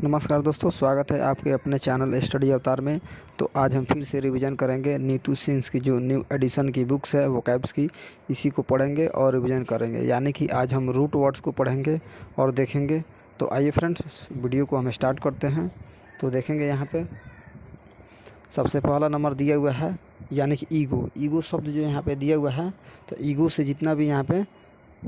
नमस्कार दोस्तों, स्वागत है आपके अपने चैनल स्टडी अवतार में। तो आज हम फिर से रिवीजन करेंगे नीतू सिंह की जो न्यू एडिशन की बुक्स है वोकैब्स की, इसी को पढ़ेंगे और रिवीजन करेंगे। यानी कि आज हम रूट वर्ड्स को पढ़ेंगे और देखेंगे। तो आइए फ्रेंड्स, वीडियो को हम स्टार्ट करते हैं। तो देखेंगे यहाँ पे सबसे पहला नंबर दिया हुआ है, यानी कि ईगो। ईगो शब्द जो यहाँ पे दिया हुआ है, तो ईगो से जितना भी यहाँ पे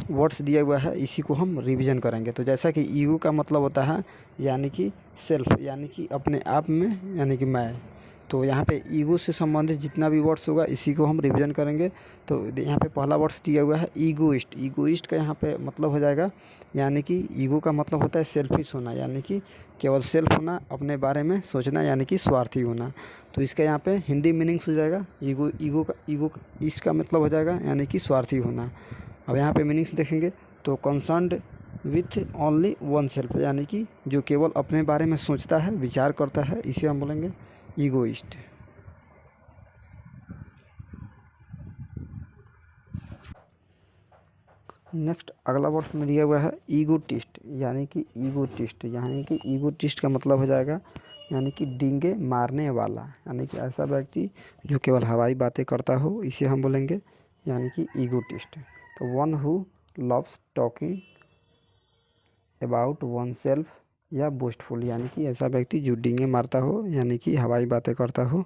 वर्ड्स दिया हुआ है इसी को हम रिवीजन करेंगे। तो जैसा कि ईगो का मतलब होता है यानी कि सेल्फ, यानी कि अपने आप में, यानी कि मैं। तो यहाँ पे ईगो से संबंधित जितना भी वर्ड्स होगा इसी को हम रिवीजन करेंगे। तो यहाँ पे पहला वर्ड्स दिया हुआ है ईगोइस्ट। ईगोइस्ट का यहाँ पे मतलब हो जाएगा, यानी कि ईगो का मतलब होता है सेल्फिश होना, यानी कि केवल सेल्फ होना, अपने बारे में सोचना, यानी कि स्वार्थी होना। तो इसका यहाँ पे हिंदी मीनिंग्स हो जाएगा ईगो इसका मतलब हो जाएगा यानी कि स्वार्थी होना। अब यहाँ पे मीनिंग्स देखेंगे तो concerned with only one self, यानी कि जो केवल अपने बारे में सोचता है, विचार करता है, इसे हम बोलेंगे ईगोइस्ट। नेक्स्ट अगला वर्ड्स में दिया हुआ है ईगोटिस्ट, यानी कि ईगोटिस्ट का मतलब हो जाएगा यानी कि डींगे मारने वाला, यानी कि ऐसा व्यक्ति जो केवल हवाई बातें करता हो, इसे हम बोलेंगे यानी कि ईगोटिस्ट। तो one who loves talking about one self या बोस्टफुल, यानी कि ऐसा व्यक्ति जो डींगे मारता हो, यानी कि हवाई बातें करता हो,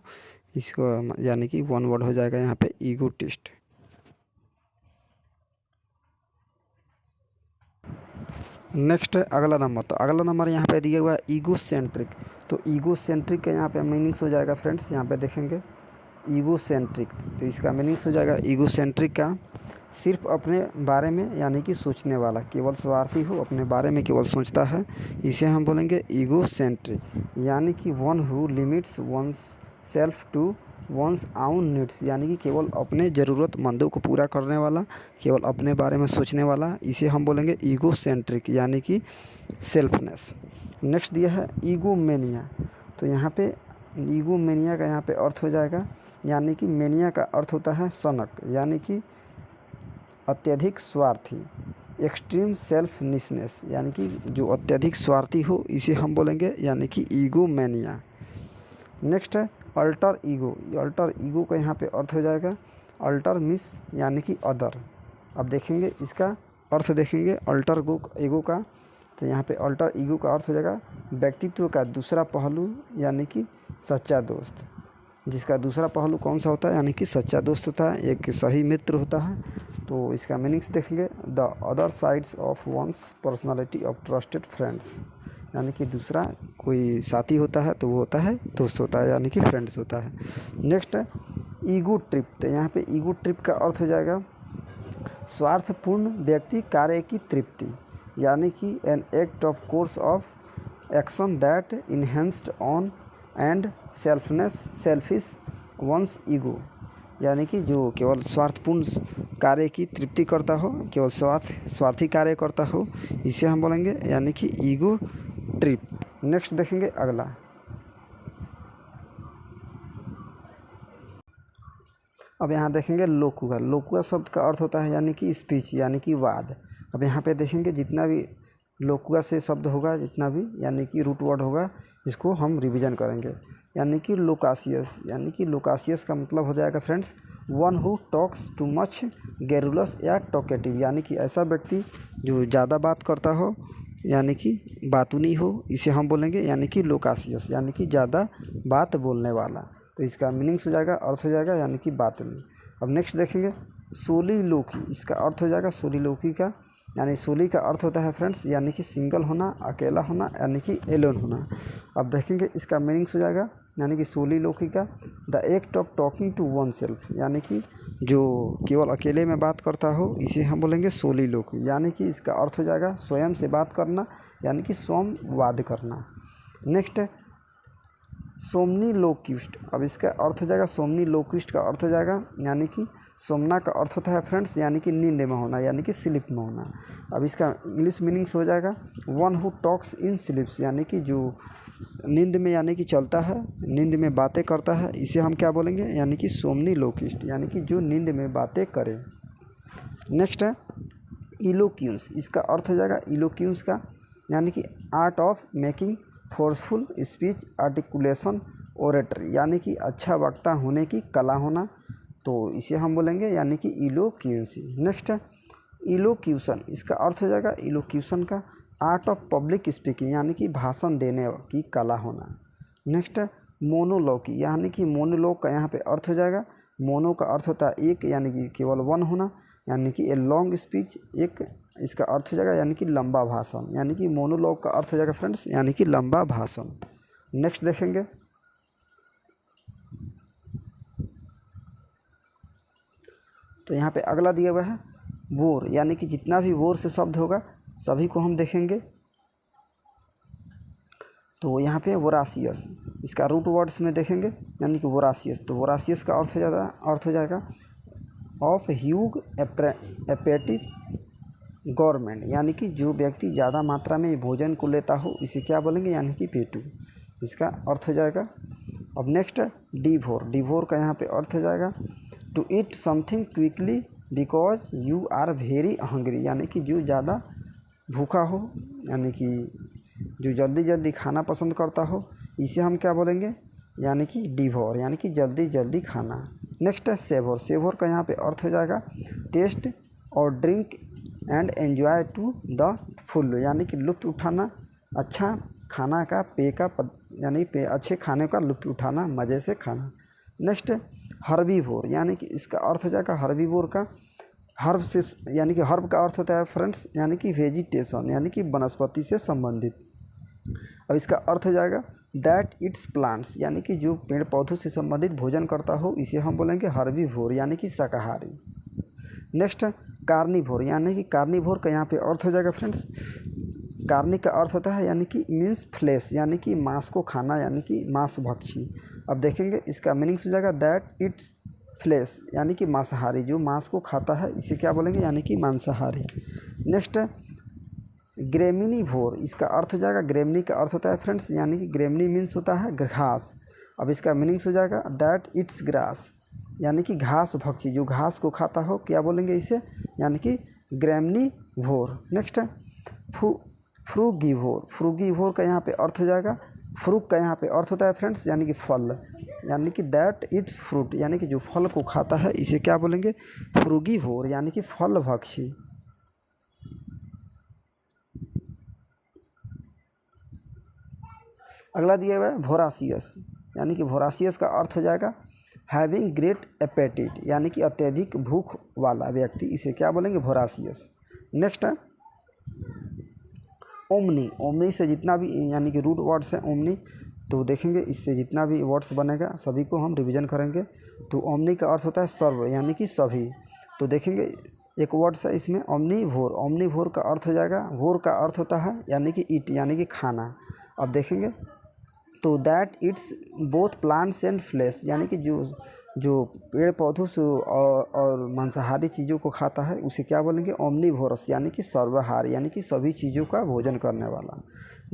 इसको यानी कि वन वर्ड हो जाएगा यहाँ पे ईगोटिस्ट। नेक्स्ट अगला नंबर, तो अगला नंबर यहाँ पे दिया हुआ है ईगोसेंट्रिक। तो ईगोसेंट्रिक का यहाँ पे मीनिंग्स हो जाएगा फ्रेंड्स, यहाँ पे देखेंगे ईगोसेंट्रिक। तो इसका मीनिंग्स हो जाएगा ईगोसेंट्रिक का सिर्फ अपने बारे में, यानी कि सोचने वाला, केवल स्वार्थी हो, अपने बारे में केवल सोचता है, इसे हम बोलेंगे ईगोसेंट्रिक। यानी कि one who limits one's self to one's own needs, यानी कि केवल अपने ज़रूरतमंदों को पूरा करने वाला, केवल अपने बारे में सोचने वाला, इसे हम बोलेंगे ईगोसेंट्रिक, यानी कि सेल्फनेस। नेक्स्ट दिया है ईगोमेनिया। तो यहाँ पे ईगोमेनिया का यहाँ पे अर्थ हो जाएगा, यानी कि मेनिया का अर्थ होता है सनक, यानी कि अत्यधिक स्वार्थी, एक्सट्रीम सेल्फनिसनेस, यानी कि जो अत्यधिक स्वार्थी हो, इसे हम बोलेंगे यानी कि ईगोमेनिया। नेक्स्ट है अल्टर ईगो। अल्टर ईगो का यहाँ पे अर्थ हो जाएगा अल्टर मिस, यानी कि अदर। अब देखेंगे इसका अर्थ, देखेंगे अल्टर ईगो का। तो यहाँ पे अल्टर ईगो का अर्थ हो जाएगा व्यक्तित्व का दूसरा पहलू, यानी कि सच्चा दोस्त। जिसका दूसरा पहलू कौन सा होता है, यानी कि सच्चा दोस्त होता है, एक सही मित्र होता है। तो इसका मीनिंग्स देखेंगे the other sides of one's personality of trusted friends, यानी कि दूसरा कोई साथी होता है तो वो होता है दोस्त होता है, यानी कि फ्रेंड्स होता है। नेक्स्ट है ईगो ट्रिप। तो यहाँ पे ईगो ट्रिप का अर्थ हो जाएगा स्वार्थपूर्ण व्यक्ति कार्य की तृप्ति, यानी कि an act of course of action that enhanced on and selfish one's ego, यानी कि जो केवल स्वार्थपूर्ण कार्य की तृप्ति करता हो, केवल स्वार्थी कार्य करता हो, इसे हम बोलेंगे यानी कि ईगो ट्रिप। नेक्स्ट देखेंगे अगला, अब यहाँ देखेंगे लोकुआ। लोकुआ शब्द का अर्थ होता है यानी कि स्पीच, यानी कि वाद। अब यहाँ पे देखेंगे जितना भी लोकुआ से शब्द होगा, जितना भी यानी कि रूट वर्ड होगा, इसको हम रिवीजन करेंगे। यानी कि लोकासियस, यानी कि लोकासियस का मतलब हो जाएगा friends one who talks too much garrulous या टॉकेटिव, यानी कि ऐसा व्यक्ति जो ज़्यादा बात करता हो, यानी कि बातूनी हो, इसे हम बोलेंगे यानी कि लोकासियस, यानी कि ज़्यादा बात बोलने वाला। तो इसका मीनिंग्स हो जाएगा, अर्थ हो जाएगा यानी कि बातूनी। अब नेक्स्ट देखेंगे सोलिलोकी। इसका अर्थ हो जाएगा सोलिलोकी का, यानी सोली का अर्थ होता है फ्रेंड्स यानी कि सिंगल होना, अकेला होना, यानी कि एलोन होना। अब देखेंगे इसका मीनिंग्स हो जाएगा यानी कि सोलिलोकी का the act of talking to one self, यानी कि जो केवल अकेले में बात करता हो, इसे हम बोलेंगे सोलिलोकी। यानी कि इसका अर्थ हो जाएगा स्वयं से बात करना, यानी कि स्वयंवाद करना। नेक्स्ट सोमनीलोक्विस्ट। अब इसका अर्थ हो जाएगा सोमनीलोक्विस्ट का अर्थ हो जाएगा यानी कि सोमना का अर्थ होता है फ्रेंड्स यानी कि नींद में होना, यानी कि स्लीप में होना। अब इसका इंग्लिश मीनिंग्स हो जाएगा वन हु टॉक्स इन स्लीप्स, यानी कि जो नींद में यानी कि चलता है, नींद में बातें करता है, इसे हम क्या बोलेंगे यानी कि सोमनीलोक्विस्ट, यानी कि जो नींद में बातें करे। नेक्स्ट है इलोक्यूंस। इसका अर्थ हो जाएगा इलोक्यूंस का यानी कि art of making forceful speech articulation oratory, यानी कि अच्छा वक्ता होने की कला होना, तो इसे हम बोलेंगे यानी कि इलोक्यूंसी। नेक्स्ट है इलोक्यूशन, इसका अर्थ हो जाएगा इलोक्यूशन का आर्ट ऑफ पब्लिक स्पीकिंग, यानी कि भाषण देने की कला होना। नेक्स्ट है मोनोलॉगी, यानी कि मोनोलॉग का यहाँ पे अर्थ हो जाएगा, मोनो का अर्थ होता है एक, यानी कि केवल वन होना, यानी कि ए लॉन्ग स्पीच, एक इसका अर्थ हो जाएगा यानी कि लंबा भाषण, यानी कि मोनोलॉग का अर्थ हो जाएगा फ्रेंड्स यानी कि लंबा भाषण। नेक्स्ट देखेंगे तो यहाँ पे अगला दिया हुआ है वोर, यानी कि जितना भी वोर से शब्द होगा सभी को हम देखेंगे। तो यहाँ पे वोरासियस, इसका रूट वर्ड्स में देखेंगे यानी कि वोरासियस, तो वोरासियस का अर्थ हो जाएगा ऑफ ह्यूग एपेटिट गवर्नमेंट, यानी कि जो व्यक्ति ज़्यादा मात्रा में भोजन को लेता हो इसे क्या बोलेंगे यानी कि पेटू, इसका अर्थ हो जाएगा। अब नेक्स्ट है डिवोर, डिवोर का यहाँ पे अर्थ हो जाएगा to eat something quickly because you are very hungry, यानी कि जो ज़्यादा भूखा हो, यानी कि जो जल्दी जल्दी खाना पसंद करता हो, इसे हम क्या बोलेंगे यानी कि डिवोर, यानी कि जल्दी जल्दी खाना। नेक्स्ट है सेवोर, सेवोर का यहाँ पे अर्थ हो जाएगा टेस्ट और drink and enjoy to the full, यानी कि लुत्फ़ उठाना, अच्छा खाना का पेय का यानी अच्छे खाने का लुत्फ़ उठाना, मज़े से खाना। नेक्स्ट हर्बीवोर, यानी कि इसका अर्थ हो जाएगा हर्बीवोर का हर्ब से, यानी कि हर्ब का अर्थ होता है फ्रेंड्स यानी कि वेजिटेशन, यानी कि वनस्पति से संबंधित। अब इसका अर्थ हो जाएगा दैट इट्स प्लांट्स, यानी कि जो पेड़ पौधों से संबंधित भोजन करता हो इसे हम बोलेंगे हर्बीवोर, यानी कि शाकाहारी। नेक्स्ट कार्निवोर, यानी कि कार्निवोर का यहाँ पे अर्थ हो जाएगा फ्रेंड्स, कार्नि का अर्थ होता है यानी कि मीन्स फ्लेश, यानी कि मांस को खाना, यानी कि मांस भक्षी। अब देखेंगे इसका मीनिंग्स हो जाएगा दैट इट्स फ्लेश, यानी कि मांसाहारी, जो मांस को खाता है इसे क्या बोलेंगे यानी कि मांसाहारी। नेक्स्ट ग्रेमिनीवोर, इसका अर्थ हो जाएगा, ग्रेमनी का अर्थ होता है फ्रेंड्स यानी कि ग्रेमनी मीन्स होता है घास। अब इसका मीनिंग्स हो जाएगा दैट इट्स ग्रास, यानी कि घास भक्षी, जो घास को खाता हो क्या बोलेंगे इसे यानी कि ग्रेमनीवोर। नेक्स्ट फ्रूगीवोर, फ्रूगीवोर का यहाँ पे अर्थ हो जाएगा, फ्रूग का यहाँ पे अर्थ होता है फ्रेंड्स यानी कि फल, यानी कि दैट इट्स फ्रूट, यानी कि जो फल को खाता है इसे क्या बोलेंगे फ्रूगीवोर, यानी कि फल भक्षी। अगला दिया हुआ है वोरासियस, यानी कि वोरासियस का अर्थ हो जाएगा हैविंग ग्रेट एपेटिट, यानी कि अत्यधिक भूख वाला व्यक्ति, इसे क्या बोलेंगे वोरासियस। नेक्स्ट है ओमनी, ओमनी से जितना भी यानी कि रूट वर्ड्स हैं ओमनी, तो देखेंगे इससे जितना भी वर्ड्स बनेगा सभी को हम रिवीजन करेंगे। तो ओमनी का अर्थ होता है सर्व, यानी कि सभी। तो देखेंगे एक वर्ड्स है इसमें ओमनीवोर, ओमनीवोर का अर्थ हो जाएगा, वोर का अर्थ होता है यानी कि ईट, यानी कि खाना। अब देखेंगे तो that it's both plants and flash, यानी कि जो पेड़ पौधों से और मांसाहारी चीज़ों को खाता है उसे क्या बोलेंगे ओमनीवोरस, यानी कि सर्वाहारी, यानी कि सभी चीज़ों का भोजन करने वाला।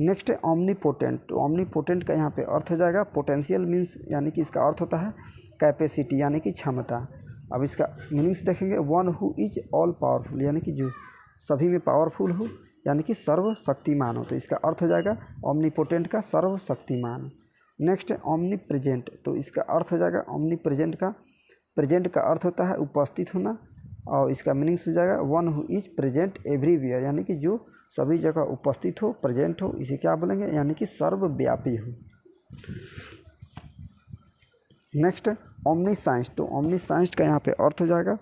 नेक्स्ट है ओमनीपोटेंट, तो ओमनीपोटेंट का यहाँ पे अर्थ हो जाएगा पोटेंशियल मीन्स, यानी कि इसका अर्थ होता है कैपेसिटी, यानी कि क्षमता। अब इसका मीनिंग्स देखेंगे one who is all powerful, यानी कि जो सभी में पावरफुल हो, यानी कि सर्वशक्तिमान हो, तो इसका अर्थ हो जाएगा ओमनीपोटेंट का सर्वशक्तिमान। नेक्स्ट है ओमनी प्रेजेंट, तो इसका अर्थ हो जाएगा ओमनी प्रेजेंट का, प्रेजेंट का अर्थ होता है उपस्थित होना, और इसका मीनिंग्स हो जाएगा one who is present everywhere, यानी कि जो सभी जगह उपस्थित हो, प्रेजेंट हो, इसे क्या बोलेंगे यानी कि सर्वव्यापी हो। नेक्स्ट ओमनी साइंस, तो ओमनी साइंस का यहाँ पे अर्थ हो जाएगा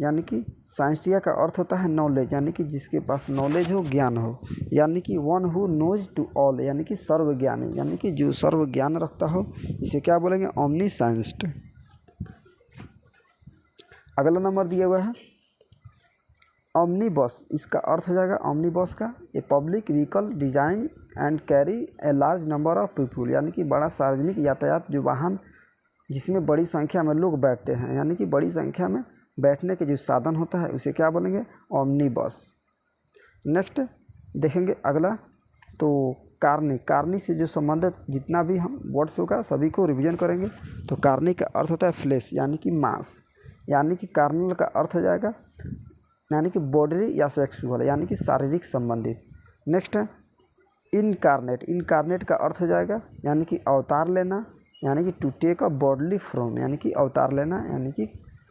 यानी कि साइंसिया का अर्थ होता है नॉलेज, यानी कि जिसके पास नॉलेज हो, ज्ञान हो, यानी कि one who knows to all, यानी कि सर्वज्ञानी, यानी कि जो सर्व ज्ञान रखता हो इसे क्या बोलेंगे ओमनी साइंस्ड। अगला नंबर दिया हुआ है ओमनी बस, इसका अर्थ हो जाएगा ओमनी बस का a public vehicle design and carry a large number of people, यानी कि बड़ा सार्वजनिक यातायात जो वाहन जिसमें बड़ी संख्या में लोग बैठते हैं, यानी कि बड़ी संख्या में बैठने के जो साधन होता है उसे क्या बोलेंगे ओमनी बस। नेक्स्ट देखेंगे अगला तो कार्नी, कार्नी से जो संबंधित जितना भी हम वर्ड्स होगा सभी को रिवीजन करेंगे। तो कार्नी का अर्थ होता है फ्लेश, यानी कि मांस, यानी कि कार्नल का अर्थ हो जाएगा यानी कि बॉडी या सेक्सुअल, यानी कि शारीरिक संबंधित। नेक्स्ट इनकारनेट, इनकारनेट का अर्थ हो जाएगा यानी कि अवतार लेना, यानी कि to take a bodily from, यानी कि अवतार लेना, यानी कि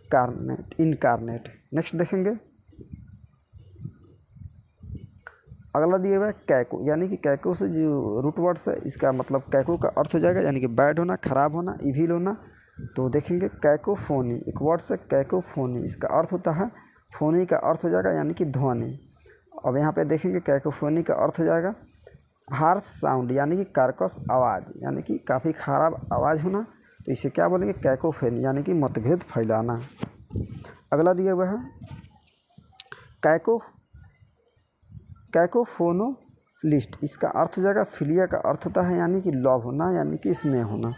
कार्नेट, इनकारनेट। नेक्स्ट देखेंगे अगला दिया हुआ है कैको, यानी कि कैको से जो रूट वर्ड्स है इसका मतलब कैको का अर्थ हो जाएगा यानी कि बैड होना, खराब होना, इविल होना। तो देखेंगे कैकोफोनी, एक वर्ड से कैकोफोनी, इसका अर्थ होता है, फोनी का अर्थ हो जाएगा यानी कि ध्वनि। अब यहाँ पे देखेंगे कैकोफोनी का अर्थ हो जाएगा हार्श साउंड, यानी कि कर्कश आवाज़, यानी कि काफ़ी खराब आवाज़ होना। तो इसे क्या बोलेंगे कैकोफोनी, यानी कि मतभेद फैलाना। अगला दिया हुआ है कैकोफोनोलिस्ट, इसका अर्थ हो जाएगा फिलिया का अर्थ होता है यानी कि लव होना, यानी कि स्नेह होना।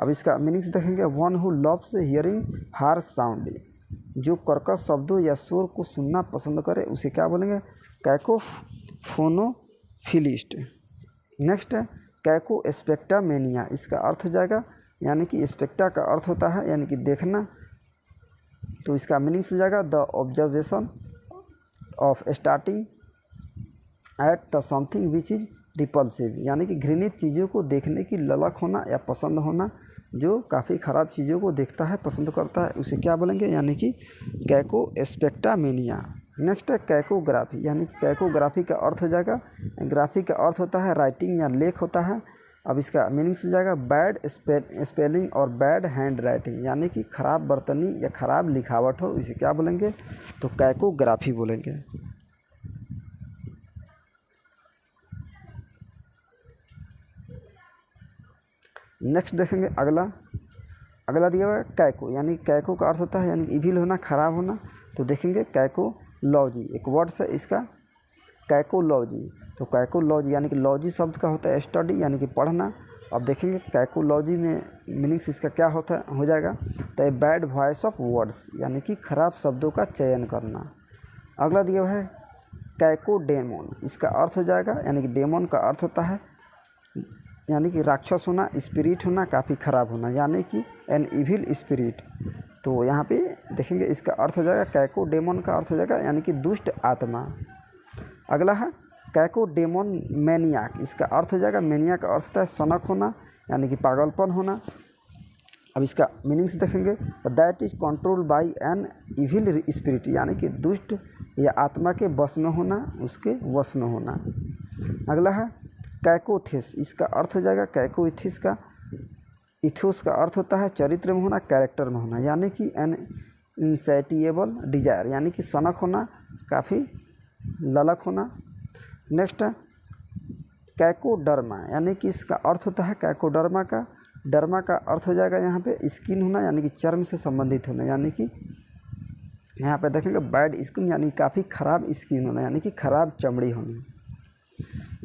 अब इसका मीनिंग्स देखेंगे one who loves hearing harsh sound, जो कर्कश शब्दों या शोर को सुनना पसंद करे उसे क्या बोलेंगे कैकोफोनोफिलिस्ट। नेक्स्ट है कैको स्पेक्टामेनिया, इसका अर्थ हो जाएगा यानी कि स्पेक्टा का अर्थ होता है यानी कि देखना। तो इसका मीनिंग्स हो जाएगा the observation of starting at the something which is repulsive, यानी कि घृणित चीज़ों को देखने की ललक होना या पसंद होना, जो काफ़ी ख़राब चीज़ों को देखता है, पसंद करता है, उसे क्या बोलेंगे यानी कि कैको स्पेक्टामेनिया। नेक्स्ट है कैकोग्राफी, यानी कि कैकोग्राफी का अर्थ हो जाएगा, ग्राफी का अर्थ होता है राइटिंग या लेख होता है। अब इसका मीनिंग्स हो जाएगा बैड स्पेलिंग और बैड हैंड राइटिंग, यानी कि खराब बर्तनी या खराब लिखावट हो, इसे क्या बोलेंगे तो कैकोग्राफी बोलेंगे। नेक्स्ट देखेंगे अगला दिया हुआ है कैको, यानी कैको का अर्थ होता है यानी इविल होना, खराब होना। तो देखेंगे कैकोलॉजी, एक वर्ड से इसका कैकोलॉजी। तो कैकोलॉजी यानी कि लॉजी शब्द का होता है स्टडी, यानी कि पढ़ना। अब देखेंगे कैकोलॉजी में मीनिंग्स इसका क्या होता हो जाएगा तो बैड वॉइस ऑफ वर्ड्स, यानी कि खराब शब्दों का चयन करना। अगला दिया हुआ है कैकोडेमोन, इसका अर्थ हो जाएगा यानी कि डेमोन का अर्थ होता है यानी कि राक्षस होना, स्पिरिट होना, काफ़ी ख़राब होना, यानी कि एन इविल स्पिरिट। तो यहाँ पे देखेंगे इसका अर्थ हो जाएगा कैकोडेमोन का अर्थ हो जाएगा यानी कि दुष्ट आत्मा। अगला है कैकोडेमोन मैनियाक, इसका अर्थ हो जाएगा मैनिया का अर्थ होता है सनक होना, यानी कि पागलपन होना। अब इसका मीनिंग्स देखेंगे that is control by an evil spirit, यानी कि दुष्ट या आत्मा के वश में होना, उसके वश में होना। अगला है कैकोथिस, इसका अर्थ हो जाएगा कैकोइथिस का इथोस का अर्थ होता है चरित्र में होना, कैरेक्टर में होना, यानी कि एन इंसैटिएबल डिजायर, यानी कि सनक होना, काफ़ी ललक होना। नेक्स्ट कैकोडर्मा, यानी कि इसका अर्थ होता है कैकोडर्मा का, डर्मा का अर्थ हो जाएगा यहाँ पे स्किन होना, यानी कि चर्म से संबंधित होना, यानी कि यहाँ पे देखेंगे बैड स्किन, यानी काफ़ी ख़राब स्किन होना, यानी कि ख़राब चमड़ी होनी।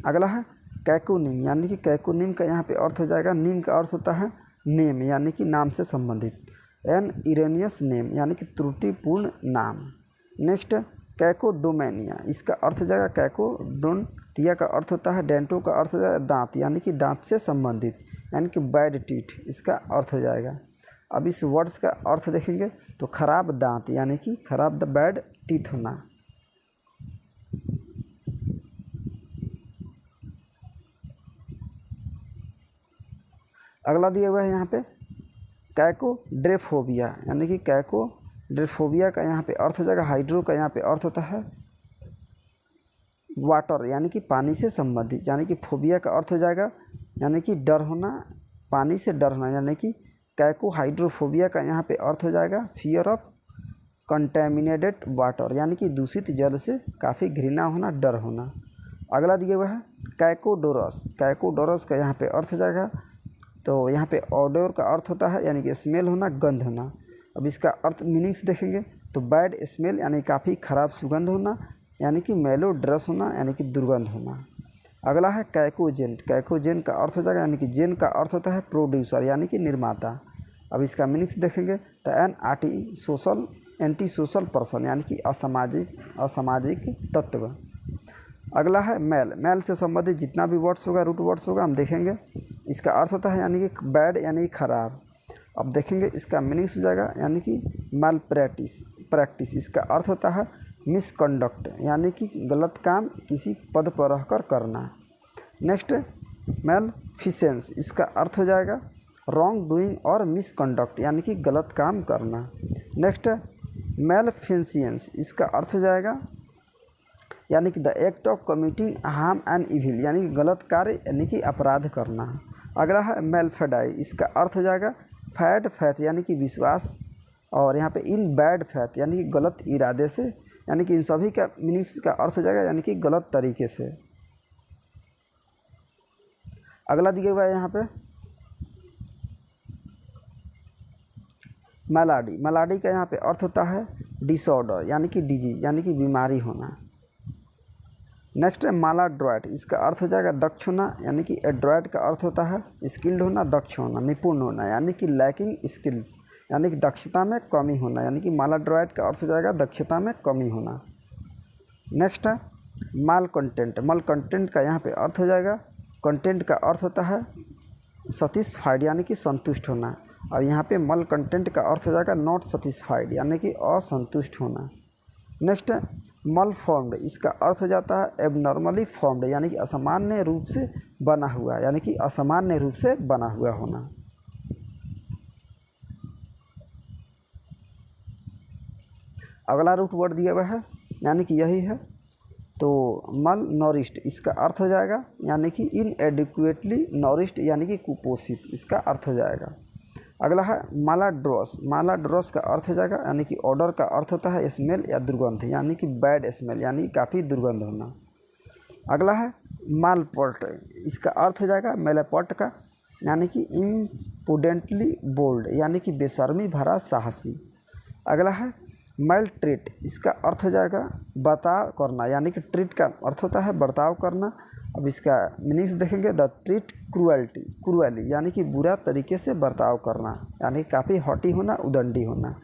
अगला है कैकोनिम, यानी कि कैकोनिम का यहाँ पे अर्थ हो जाएगा, निम का अर्थ होता है नेम, यानी कि नाम से संबंधित, एन इरेनियस नेम, यानी कि त्रुटिपूर्ण नाम। नेक्स्ट कैकोडोमेनिया, इसका अर्थ हो जाएगा कैकोडोंटिया का अर्थ होता है डेंटो का अर्थ हो जाएगा दांत, यानी कि दांत से संबंधित, यानी कि बैड टीथ, इसका अर्थ हो जाएगा। अब इस वर्ड्स का अर्थ देखेंगे तो खराब दांत, यानी कि खराब द बैड टीथ होना। अगला दिया हुआ है यहाँ पे कैकोड्रेफोबिया, यानी कि कैकोड्रेफोबिया का यहाँ पे अर्थ हो जाएगा हाइड्रो का यहाँ पे अर्थ होता है वाटर, यानी कि पानी से संबंधित, यानी कि फोबिया का अर्थ हो जाएगा यानी कि डर होना, पानी से डर होना, यानी कि कैकोहाइड्रोफोबिया का यहाँ पे अर्थ हो जाएगा फियर ऑफ कंटेमिनेटेड वाटर, यानी कि दूषित जल से काफ़ी घृणा होना, डर होना। अगला दिया हुआ है कैकोडोरस, कैकोडोरस का यहाँ पे अर्थ हो जाएगा तो यहाँ पे ऑडोर का अर्थ होता है यानी कि स्मेल होना, गंध होना। अब इसका अर्थ मीनिंग्स देखेंगे तो बैड स्मेल, यानी काफ़ी ख़राब सुगंध होना, यानी कि मेलो ड्रस होना, यानी कि दुर्गंध होना। अगला है कैकोजेंट, कैकोजेंट का अर्थ हो जाएगा यानी कि जेन का अर्थ होता है प्रोड्यूसर, यानी कि निर्माता। अब इसका मीनिंग्स देखेंगे तो एंटी सोशल पर्सन, यानी कि असामाजिक तत्व। अगला है मेल से संबंधित जितना भी वर्ड्स होगा, रूट वर्ड्स होगा, हम देखेंगे। इसका अर्थ होता है यानी कि बैड, यानी कि खराब। अब देखेंगे इसका मीनिंग्स हो जाएगा यानी कि माल प्रैक्टिस, इसका अर्थ होता है मिसकंडक्ट, यानी कि गलत काम किसी पद पर रहकर करना। नेक्स्ट मेलफिसेंस, इसका अर्थ हो जाएगा रॉन्ग डूइंग और मिसकंडक्ट यानी कि गलत काम करना। नेक्स्ट मेलफिशियंस, इसका अर्थ हो जाएगा यानी कि the act of committing harm and evil यानी कि गलत कार्य यानी कि अपराध करना। अगला है मेलफेडाई, इसका अर्थ हो जाएगा फैड फैथ यानी कि विश्वास, और यहाँ पे इन बैड फैथ यानी कि गलत इरादे से, यानी कि इन सभी का मीनिंग्स का अर्थ हो जाएगा यानी कि गलत तरीके से। अगला दिया हुआ है यहाँ पे मेलाडी, मेलाडी का यहाँ पे अर्थ होता है डिसऑर्डर यानी कि डिजीज यानी कि बीमारी होना। नेक्स्ट है मालाड्रॉयट, इसका अर्थ हो जाएगा दक्ष होना यानी कि एड्रॉयट का अर्थ होता है स्किल्ड होना, दक्ष होना, निपुण होना यानी कि लैकिंग स्किल्स यानी कि दक्षता में कमी होना, यानी कि मालाड्रॉयट का अर्थ हो जाएगा दक्षता में कमी होना। नेक्स्ट है माल कंटेंट, माल कंटेंट का यहाँ पे अर्थ हो जाएगा, कंटेंट का अर्थ होता है सेटिस्फाइड यानी कि संतुष्ट होना, और यहाँ पे मल कंटेंट का अर्थ हो जाएगा नॉट सेटिस्फाइड यानी कि असंतुष्ट होना। नेक्स्ट मल फॉर्म्ड, इसका अर्थ हो जाता है एबनॉर्मली फॉर्म्ड यानी कि असामान्य रूप से बना हुआ यानी कि असामान्य रूप से बना हुआ होना। अगला रूट वर्ड दिया हुआ है यानी कि यही है, तो मल नॉरिश्ड, इसका अर्थ हो जाएगा यानी कि इनएडिक्वेटली नॉरिश्ड यानी कि कुपोषित, इसका अर्थ हो जाएगा। अगला है मालाड्रोस, मालाड्रोस का अर्थ हो जाएगा यानी कि ऑर्डर का अर्थ होता है स्मेल या दुर्गंध यानी कि बैड स्मेल यानी कि काफ़ी दुर्गंध होना। अगला है मालपोर्ट, इसका अर्थ हो जाएगा मेलेपोर्ट का यानी कि इम्पुडेंटली बोल्ड यानी कि बेशर्मी भरा साहसी। अगला है मेल ट्रीट, इसका अर्थ हो जाएगा बर्ताव करना यानी कि ट्रीट का अर्थ होता है बर्ताव करना। अब इसका मीनिंग्स देखेंगे, द ट्रीट क्रूअल्टी, क्रूअली यानी कि बुरा तरीके से बर्ताव करना यानी कि काफ़ी हॉटी होना, उदंडी होना।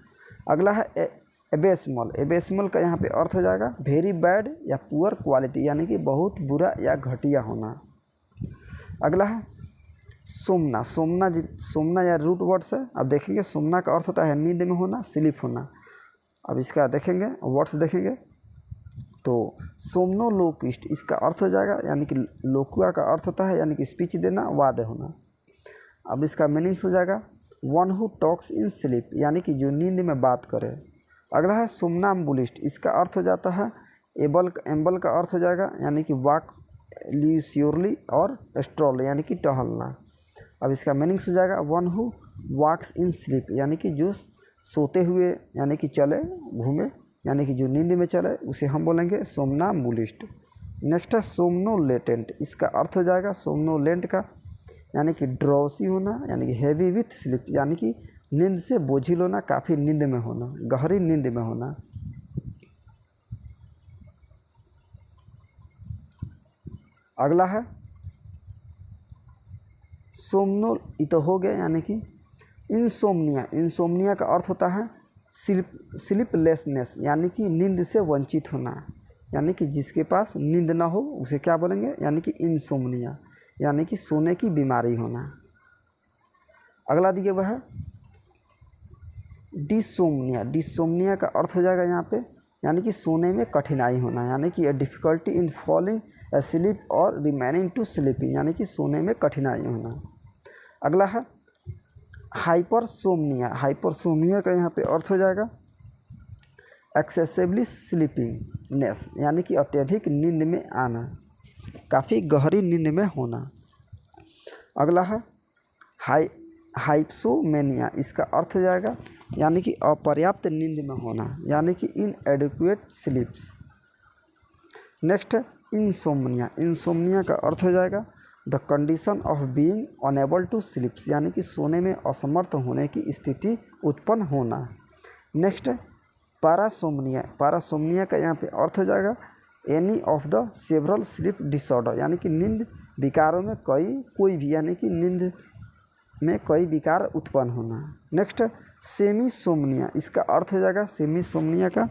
अगला है एबेसमल, एबेसमल का यहाँ पे अर्थ हो जाएगा वेरी बैड या पुअर क्वालिटी यानी कि बहुत बुरा या घटिया होना। अगला है सोमना, सोमना या रूट वर्ड्स है। अब देखेंगे सोमना का अर्थ होता है नींद में होना, स्लीप होना। अब इसका देखेंगे वर्ड्स देखेंगे, तो सोमनोलोक्विस्ट, इसका अर्थ हो जाएगा यानी कि लोकुआ का अर्थ होता है यानी कि स्पीच देना, वाद होना। अब इसका मीनिंग्स हो जाएगा one who talks in sleep यानी कि जो नींद में बात करे। अगला है सोमनाम्बुलिस्ट, इसका अर्थ हो जाता है एम्बल का अर्थ हो जाएगा यानी कि वॉक ल्यूसियोरली और स्ट्रॉल यानी कि टहलना। अब इसका मीनिंग्स हो जाएगा one who walks in sleep यानी कि जो सोते हुए यानी कि चले घूमे यानी कि जो नींद में चले उसे हम बोलेंगे सोमनाम्बुलिस्ट। नेक्स्ट है सोमनोलेटेंट, इसका अर्थ हो जाएगा सोमनोलेंट का यानी कि ड्रॉसी होना यानी कि हैवी विथ स्लीप यानी कि नींद से बोझिल होना, काफ़ी नींद में होना, गहरी नींद में होना। अगला है सोमनो, ये तो हो गया यानी कि इंसोम्निया, इंसोम्निया का अर्थ होता है स्लीपलेसनेस यानी कि नींद से वंचित होना, यानी कि जिसके पास नींद ना हो उसे क्या बोलेंगे यानी कि इंसोम्निया यानी कि सोने की बीमारी होना। अगला दिया हुआ है डिसोम्निया, डिसोम्निया का अर्थ हो जाएगा यहाँ पे यानी कि सोने में कठिनाई होना यानी कि डिफ़िकल्टी इन फॉलिंग स्लीप और रिमेनिंग टू स्लीपिंग यानी कि सोने में कठिनाई होना। अगला है हाइपरसोम्निया, हाइपरसोम्निया का यहाँ पे अर्थ हो जाएगा एक्सेसिवली स्लीपिंगनेस यानी कि अत्यधिक नींद में आना, काफ़ी गहरी नींद में होना। अगला है हाइप्सोमेनिया, इसका अर्थ हो जाएगा यानी कि अपर्याप्त नींद में होना यानी कि inadequate sleeps. Next insomnia, insomnia का अर्थ हो जाएगा the condition of being unable to sleep यानी कि सोने में असमर्थ होने की स्थिति उत्पन्न होना। नेक्स्ट पैरासोम्निया, पैरासोम्निया का यहाँ पे अर्थ हो जाएगा any of the several sleep disorder यानी कि नींद विकारों में कोई भी यानी कि नींद में कई विकार उत्पन्न होना। नेक्स्ट सेमीसोम्निया, इसका अर्थ हो जाएगा सेमीसोम्निया का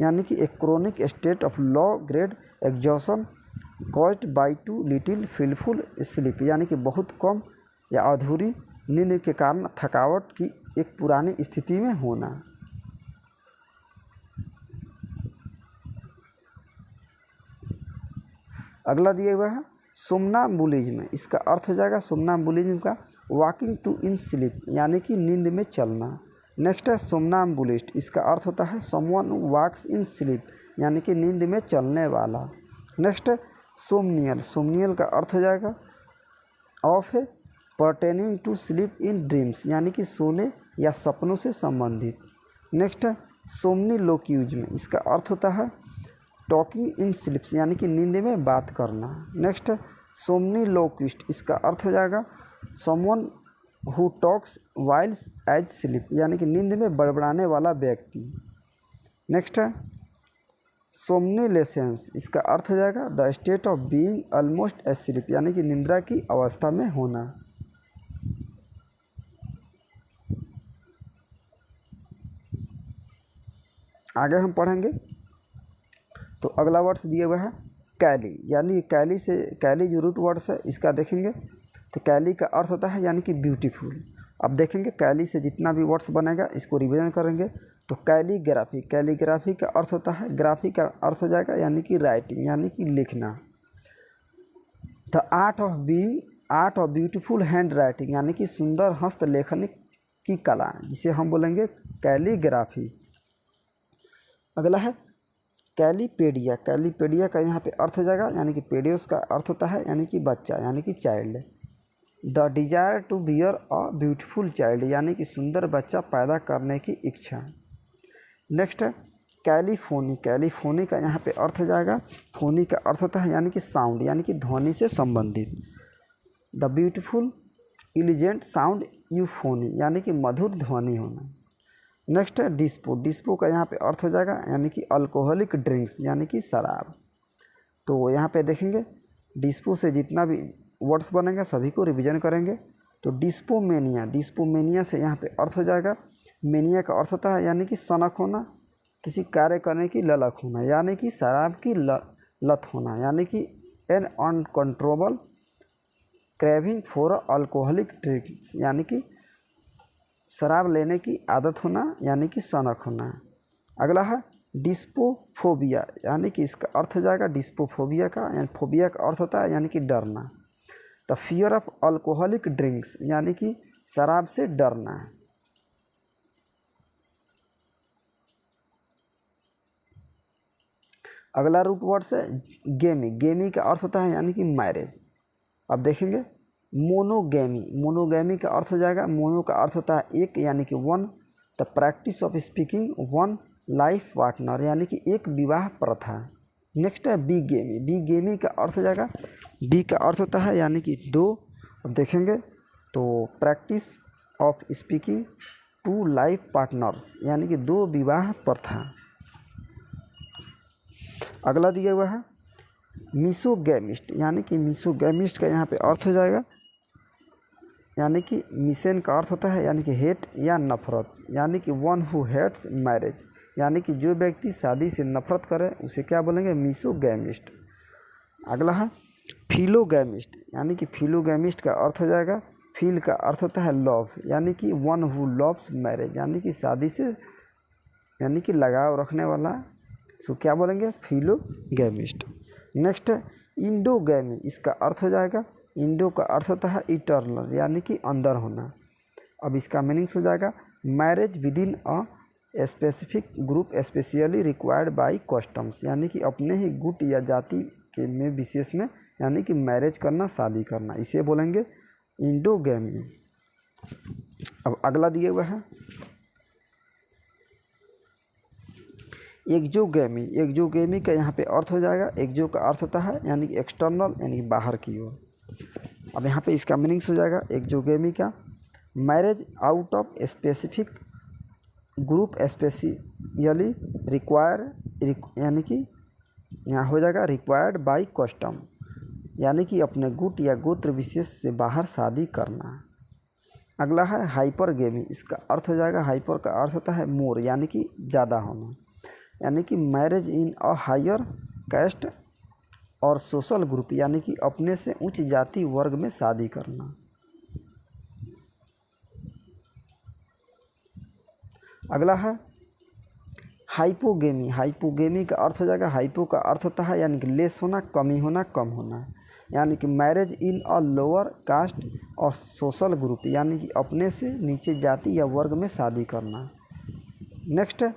यानी कि एक chronic state of low grade exhaustion caused by too little फीलफुल स्लीप यानी कि बहुत कम या अधूरी नींद के कारण थकावट की एक पुरानी स्थिति में होना। अगला दिया हुआ है सोमनाम्बुलिज्म, इसका अर्थ हो जाएगा सोमनाम्बुलिज्म का वॉकिंग टू इन स्लीप, यानी कि नींद में चलना। नेक्स्ट है सोमनाम्बुलिस्ट, इसका अर्थ होता है समवन वॉक्स इन स्लीप, यानी कि नींद में चलने वाला। नेक्स्ट है सोमनियल, सोमनियल का अर्थ हो जाएगा ऑफ है pertaining to sleep in dreams, यानी कि सोने या सपनों से संबंधित। नेक्स्ट है सोमनिलोक्यूज्म, इसका अर्थ होता है टॉकिंग इन स्लीप्स, यानी कि नींद में बात करना। नेक्स्ट है सोमनिलोक्विस्ट, इसका अर्थ हो जाएगा someone who talks whiles as sleep, यानी कि नींद में बड़बड़ाने वाला व्यक्ति। नेक्स्ट है सोमनिलेसेंस, इसका अर्थ हो जाएगा the state of being almost asleep, यानी कि निंद्रा की अवस्था में होना। आगे हम पढ़ेंगे तो अगला वर्ड्स दिए हुआ है कैली, यानी कैली से, कैली जो रूट वर्ड्स है इसका देखेंगे तो कैली का अर्थ होता है यानी कि ब्यूटीफुल। अब देखेंगे कैली से जितना भी वर्ड्स बनेगा इसको रिवीजन करेंगे। तो कैलीग्राफी, कैलीग्राफी का अर्थ होता है, ग्राफी का अर्थ हो जाएगा यानी कि राइटिंग, यानी कि लिखना। The art of being, art of beautiful hand writing, यानी कि सुंदर हस्तलेखन की कला, जिसे हम बोलेंगे कैलीग्राफी। अगला है कैलीपेडिया, कैलीपेडिया का यहाँ पे अर्थ हो जाएगा यानी कि पेडियोस का अर्थ होता है यानी कि बच्चा, यानी कि child. The desire to bear a beautiful child, यानी कि सुंदर बच्चा पैदा करने की इच्छा। नेक्स्ट है कैलीफोनी, कैलीफोनी का यहाँ पे अर्थ हो जाएगा, फोनी का अर्थ होता है यानी कि साउंड, यानी कि ध्वनि से संबंधित। द ब्यूटीफुल इलिजेंट साउंड यूफोनी, यानी कि मधुर ध्वनि होना। नेक्स्ट है डिस्पो, डिस्पो का यहाँ पे अर्थ हो जाएगा यानी कि अल्कोहलिक ड्रिंक्स, यानी कि शराब। तो यहाँ पे देखेंगे डिस्पो से जितना भी वर्ड्स बनेंगे सभी को रिवीजन करेंगे। तो डिस्पोमेनिया, डिस्पोमेनिया से यहाँ पे अर्थ हो जाएगा, मेनिया का अर्थ होता है यानी कि सनक होना, किसी कार्य करने की ललक होना, यानी कि शराब की लत होना, यानी कि an uncontrollable craving for alcoholic drinks, यानी कि शराब लेने की आदत होना, यानी कि सनक होना। अगला है डिस्पोफोबिया, यानी कि इसका अर्थ हो जाएगा डिस्पोफोबिया का, यानी फोबिया का अर्थ होता है यानी कि डरना। The fear of alcoholic drinks, यानी कि शराब से डरना। अगला रूट वर्ड्स है गेमी, गेमी का अर्थ होता है यानी कि मैरिज। अब देखेंगे मोनोगेमी, मोनोगेमी का अर्थ हो जाएगा, मोनो का अर्थ होता है एक, यानी कि one. The practice of speaking one life partner, यानी कि एक विवाह प्रथा। नेक्स्ट है बीगेमी, बीगेमी का अर्थ हो जाएगा, बी का अर्थ होता है यानी कि दो। अब देखेंगे तो practice of speaking to life partners, यानी कि दो विवाह प्रथा। अगला दिया हुआ है मिसोगैमिस्ट, यानी कि मिसोगैमिस्ट का यहाँ पे अर्थ हो जाएगा यानी कि मिसेन का अर्थ होता है यानी कि हेट या नफरत, यानी कि वन हु हेट्स मैरिज, यानी कि जो व्यक्ति शादी से नफरत करे उसे क्या बोलेंगे, मिसोगैमिस्ट। अगला है फिलोगैमिस्ट, यानी कि फिलोगैमिस्ट का अर्थ हो जाएगा, फील का अर्थ होता है लव, यानी कि वन हु लव्स मैरिज, यानी कि शादी से यानी कि लगाव रखने वाला, सो क्या बोलेंगे, फिलोगैमिस्ट। नेक्स्ट है इंडोगैमी, इसका अर्थ हो जाएगा, इंडो का अर्थ होता है इटर्नल, यानी कि अंदर होना। अब इसका मीनिंग्स हो जाएगा marriage with in a specific group specially required by customs, यानी कि अपने ही गुट या जाति के में विशेष में, यानी कि मैरिज करना, शादी करना, इसे बोलेंगे इंडोगैमी। अब अगला दिए हुआ है एक्सोगैमी, एक्सोगैमी का यहाँ पे अर्थ हो जाएगा, एक्सो का अर्थ होता है यानी कि एक्सटर्नल, यानी कि बाहर की ओर। अब यहाँ पे इसका मीनिंग्स हो जाएगा एक्सोगैमी का marriage out of specific group specially require, यानी कि यहाँ हो जाएगा रिक्वायर्ड बाय कस्टम, यानी कि अपने गुट या गोत्र विशेष से बाहर शादी करना। अगला है हाइपरगेमी, इसका अर्थ हो जाएगा, हाइपर का अर्थ होता है मोर, यानी कि ज़्यादा होना, यानी कि marriage in a higher caste or social group, यानी कि अपने से उच्च जाति वर्ग में शादी करना। अगला है हाइपोगेमी, हाइपोगेमी का अर्थ हो जाएगा, हाइपो का अर्थ होता है यानी कि लेस होना, कमी होना, कम होना, यानी कि marriage in a lower caste और सोशल ग्रुप, यानी कि अपने से नीचे जाति या वर्ग में शादी करना। नेक्स्ट है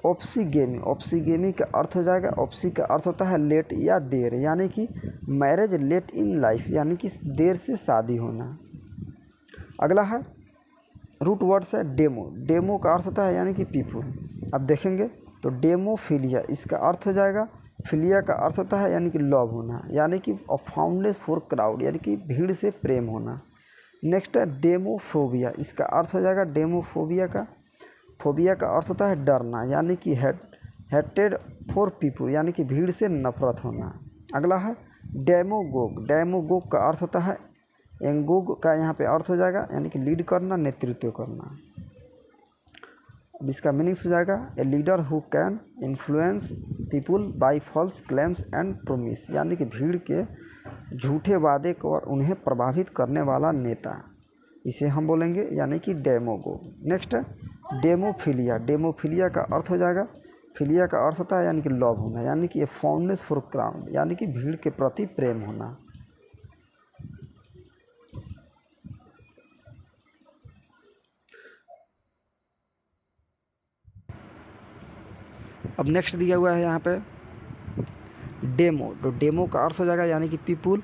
ऑप्सीगेमी। ऑप्सीगेमी का अर्थ हो जाएगा, ऑप्सी का अर्थ होता है लेट या देर, यानी कि मैरिज लेट इन लाइफ, यानी कि देर से शादी होना। अगला है रूट वर्ड्स है डेमो। डेमो का अर्थ होता है यानी कि पीपुल। अब देखेंगे तो डेमोफिलिया, इसका अर्थ हो जाएगा, फिलिया का अर्थ होता है यानी कि लव होना, यानी कि फाउंडनेस फॉर क्राउड, यानी कि भीड़ से प्रेम होना। नेक्स्ट है डेमोफोबिया। इसका अर्थ हो जाएगा डेमोफोबिया का, फोबिया का अर्थ होता है डरना, यानी कि हेटेड फॉर पीपुल, यानी कि भीड़ से नफरत होना। अगला है डेमोगोग। डेमोगोग का अर्थ होता है एंगोग का यहाँ पे अर्थ हो जाएगा यानी कि लीड करना, नेतृत्व करना। अब इसका मीनिंग्स हो जाएगा a leader who can influence people by false claims and promise, यानी कि भीड़ के झूठे वादे को और उन्हें प्रभावित करने वाला नेता, इसे हम बोलेंगे यानी कि डेमोगोग। नेक्स्ट है डेमोफिलिया। डेमोफिलिया का अर्थ हो जाएगा, फिलिया का अर्थ होता है यानी कि लव होना, यानी कि ए फॉन्डनेस फॉर क्राउड, यानी कि भीड़ के प्रति प्रेम होना। अब नेक्स्ट दिया हुआ है यहाँ पे डेमो। तो डेमो का अर्थ हो जाएगा यानी कि पीपुल।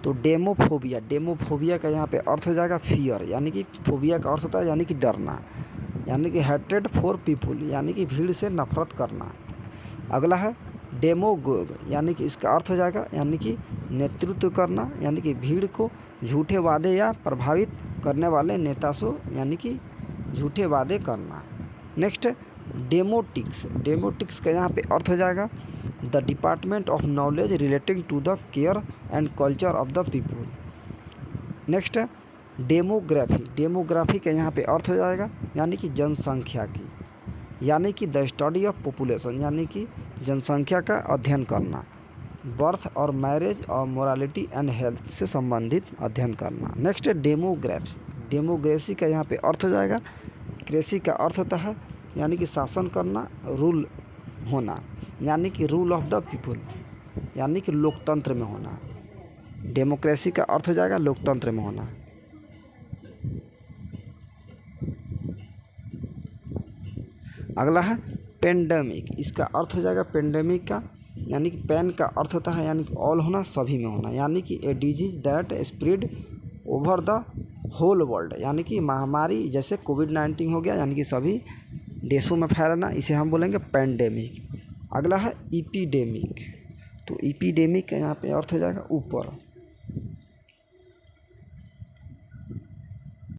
तो डेमोफोबिया, डेमोफोबिया का यहाँ पे अर्थ हो जाएगा फियर, यानी कि फोबिया का अर्थ होता है यानी कि डरना, यानी कि हेटेड फॉर पीपुल, यानी कि भीड़ से नफरत करना। अगला है डेमोगोग, यानी कि इसका अर्थ हो जाएगा यानी कि नेतृत्व करना, यानी कि भीड़ को झूठे वादे या प्रभावित करने वाले नेता से, यानी कि झूठे वादे करना। नेक्स्ट डेमोटिक्स। डेमोटिक्स का यहाँ पे अर्थ हो जाएगा the department of knowledge relating to the care and culture of the people. Next demography. Demography का यहाँ पे अर्थ हो जाएगा यानी कि जनसंख्या की, यानी कि द स्टडी ऑफ पॉपुलेशन, यानी कि जनसंख्या का अध्ययन करना। बर्थ और मैरिज और मोरालिटी एंड हेल्थ से संबंधित अध्ययन करना। Next demography. डेमोक्रेसी का यहाँ पे अर्थ हो जाएगा, क्रेसी का अर्थ होता है यानी कि शासन करना, रूल होना, यानी कि रूल ऑफ द पीपुल, यानी कि लोकतंत्र में होना। डेमोक्रेसी का अर्थ हो जाएगा लोकतंत्र में होना। अगला है पेंडेमिक। इसका अर्थ हो जाएगा पेंडेमिक का, यानी कि पेन का अर्थ होता है यानी कि ऑल होना, सभी में होना, यानी कि a disease that spread over the whole world, यानी कि महामारी जैसे कोविड-19 हो गया, यानी कि सभी देशों में फैलना, इसे हम बोलेंगे पेंडेमिक। अगला है ईपीडेमिक। तो ईपीडेमिक का यहाँ पे अर्थ हो जाएगा ऊपर।